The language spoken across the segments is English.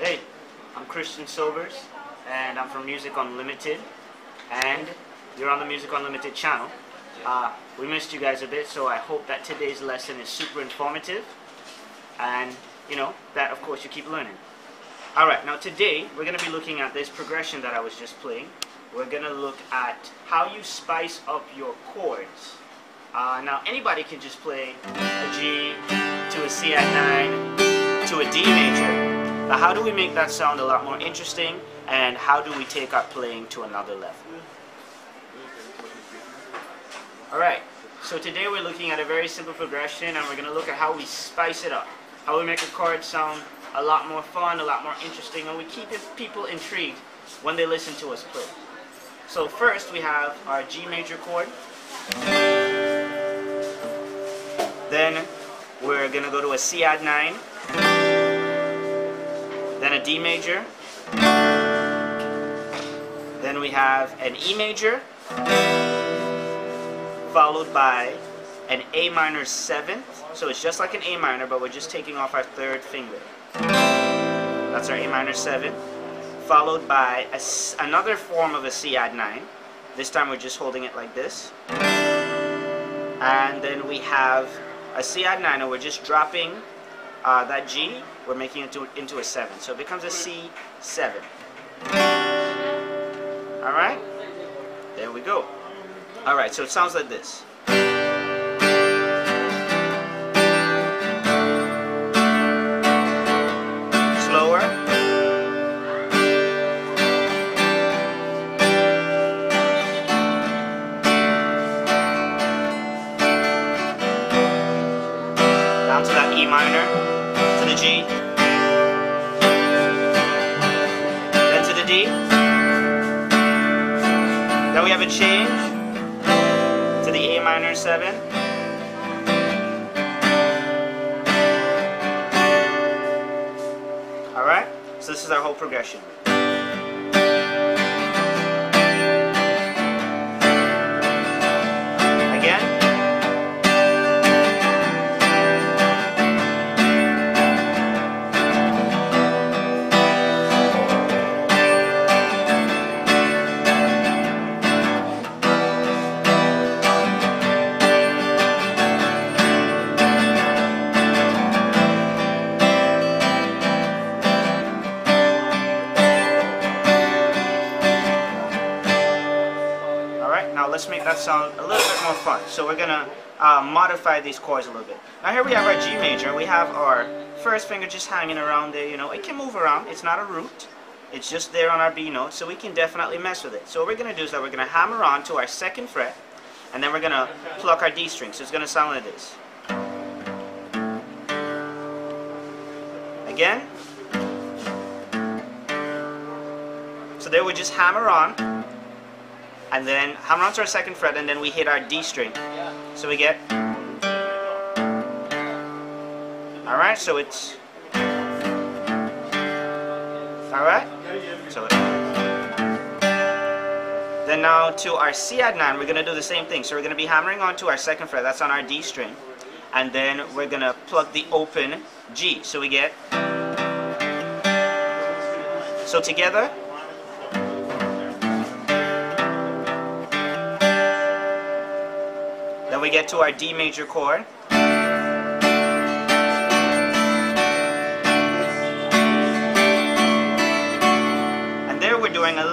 Hey, I'm Christian Sobers, and I'm from Music Unlimited, and you're on the Music Unlimited channel. We missed you guys a bit, so I hope that today's lesson is super informative, and that of course you keep learning. Alright, now today we're going to be looking at this progression that I was just playing. We're going to look at how you spice up your chords. Now anybody can just play a G to a C at 9 to a D major. Now how do we make that sound a lot more interesting, and how do we take our playing to another level? Alright, so today we're looking at a very simple progression, and we're going to look at how we spice it up. How we make a chord sound a lot more fun, a lot more interesting, and we keep people intrigued when they listen to us play. So first we have our G major chord. Then we're going to go to a C add 9. Then a D major. Then we have an E major, followed by an A minor 7th. So it's just like an A minor, but we're just taking off our third finger. That's our A minor 7, followed by another form of a C add 9. This time we're just holding it like this. And then we have a C add 9, and we're just dropping that G, we're making it into a 7. So it becomes a C7. Alright? There we go. Alright, so it sounds like this. Slower. Down to that E minor, to the G, then to the D. Then we have a change to the A minor 7. Alright, so this is our whole progression. Again. Now let's make that sound a little bit more fun. So we're going to modify these chords a little bit. Now here we have our G major. We have our first finger just hanging around there. It can move around. It's not a root. It's just there on our B note, so we can definitely mess with it. So what we're going to do is that we're going to hammer on to our second fret, and then we're going to pluck our D string. So it's going to sound like this. Again. So there we just hammer on, and then hammer onto our second fret, and then we hit our D string. So we get, alright, so it's, alright, so then now to our C add 9, we're going to do the same thing. So we're going to be hammering onto our second fret, that's on our D string, and then we're going to plug the open G. So we get, so together, then we get to our D major chord. And there we're doing a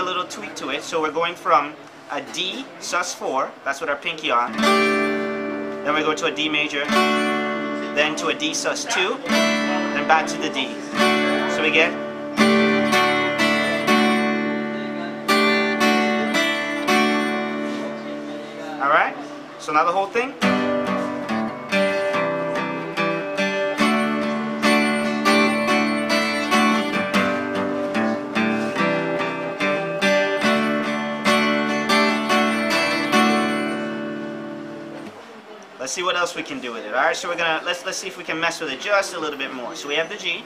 little tweak to it. So we're going from a D sus4, that's with our pinky on. Then we go to a D major, then to a D sus2, then back to the D. So we get, alright? So now the whole thing. Let's see what else we can do with it. Alright, so we're gonna let's see if we can mess with it just a little bit more. So we have the G.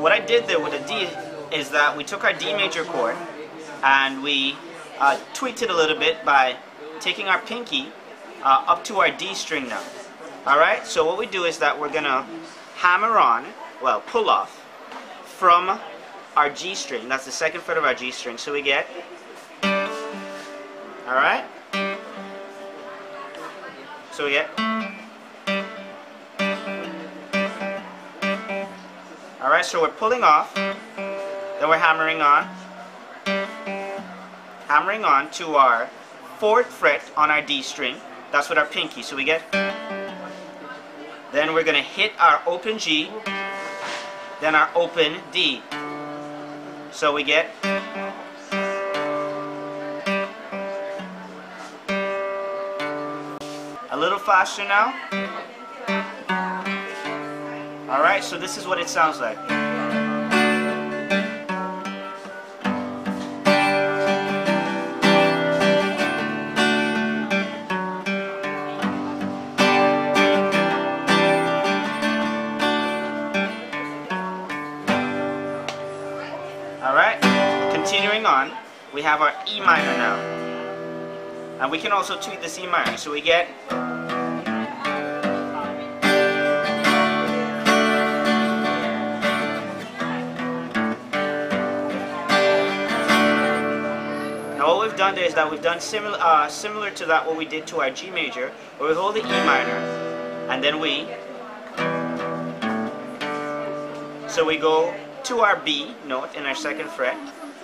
what I did there with the D is that we took our D major chord and we tweaked it a little bit by taking our pinky up to our D string now. Alright, so what we do is that we're going to hammer on, well, pull off from our G string. That's the second fret of our G string. So we get, alright? So we get, alright, so we're pulling off, then we're hammering on to our 4th fret on our D string. That's with our pinky. So we get, then we're going to hit our open G, then our open D. So we get, a little faster now. Alright, so this is what it sounds like. Alright, continuing on, we have our E minor now. And we can also tweak this E minor. So we get, now what we've done there is that we've done similar to that what we did to our G major, where we hold the E minor, and then we go to our B note in our 2nd fret.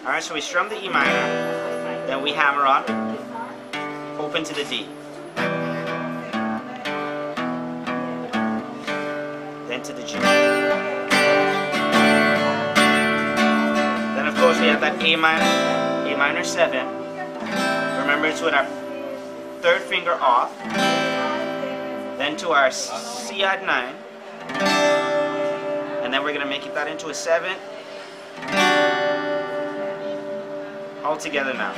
Alright, so we strum the E minor, then we hammer on, open to the D. Then to the G. Then of course we have that A minor 7. Remember it's with our 3rd finger off. Then to our C add 9. And then we're going to make that into a 7. All together now.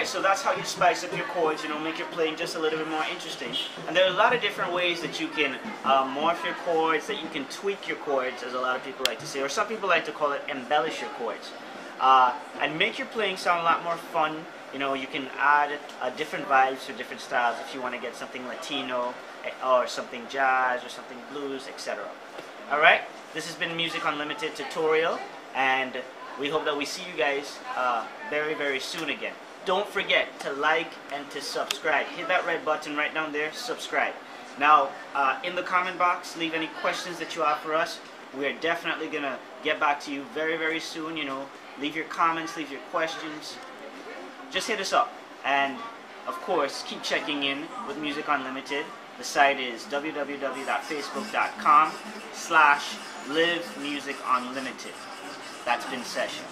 So that's how you spice up your chords, you know, make your playing just a little bit more interesting. And there are a lot of different ways that you can morph your chords, that you can tweak your chords, as a lot of people like to say, or some people like to call it embellish your chords. And make your playing sound a lot more fun. You know, you can add different vibes or different styles if you want to get something Latino, or something jazz, or something blues, etc. Alright, this has been Music Unlimited tutorial, and we hope that we see you guys very, very soon again. Don't forget to like and to subscribe. Hit that red button right down there, subscribe. Now, in the comment box, leave any questions that you have for us. We're definitely going to get back to you very, very soon. You know, leave your comments, leave your questions. Just hit us up. And, of course, keep checking in with Music Unlimited. The site is www.facebook.com/livemusicanlimited. That's been Session.